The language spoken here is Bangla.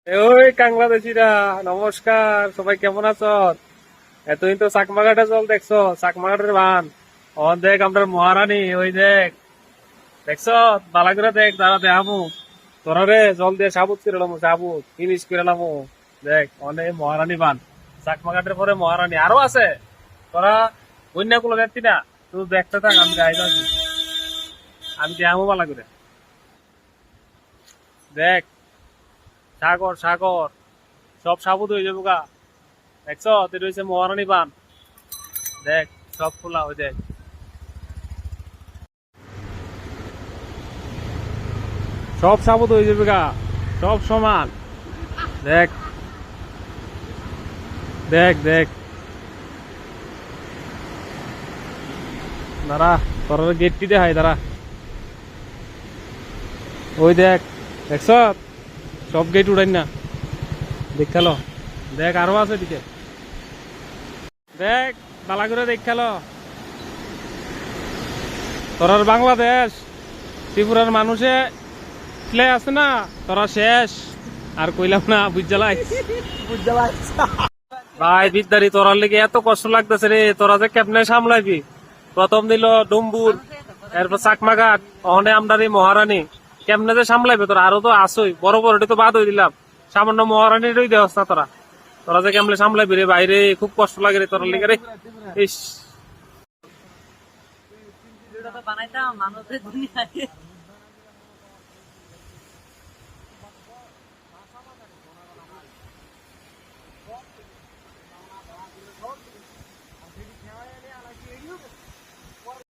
ওই বাংলাদেশিরা, নমস্কার। সবাই কেমন আছো? এতদিন তো চাকমাঘাটে চল দেখছো, চাকমাঘাটের বান। ও দেখ আমরা মহারানী, ওই দেখ, দেখছো? বালা করে দেখ, দাঁড়া দেখামু তোরা রে। জল দিয়ে সাবুত করে এলাম, সাবুত ইলিশ করে এলাম। দেখ অনেক মহারানী বান, চাকমাঘাটের পরে মহারানী আরো আছে। তোরা বন্যা গুলো দেখছি না, তুই দেখতে থাক, আমি গাইড আছি, আমি দেখামু বালা করে। দেখ, সাগর সাগর সব সাবুত হয়ে যাবো গা। দেখছ তুই রয়েছে মহারানী বান। দেখ সব খোলা, ওই দেখ সব সাবুত হয়ে যাবে গা, সব সমান। দেখ দেখ দেখ, দাঁড়া, তোর গেটটি দেখাই, দাঁড়া। ওই দেখ, দেখছ? সব গেট উড়াই না, দেখালো। দেখ আরো আছে দিকে, দেখ বালা করে দেখালো। তোরার বাংলাদেশ ত্রিপুরার মানুষে প্লে আছে না, তোরা শেষ। আর কইলাম না, বুঝালাই ভাই বিদ্যারি, তোরার লেগে এত কষ্ট লাগতেছে রে। তোরা যে কেমনে সামলাইবি? প্রথম দিল ডুম্বুর, এরপর চাকমাঘাট, অহনে আমদানি মহারানী। কেমনে যে সামলাইবে তোরা? আরো তো আসই, বড় বড় তো বাদ হয়ে দিলাম, সামান্য মহারানীরই দেওয়াস না তোরা। তোরা যে কেমনে সামলাইবি রে বাইরে, খুব কষ্ট লাগে রে তোরার লেগে রে। ইস, বানাইতাম মানুষের দুনিয়ায়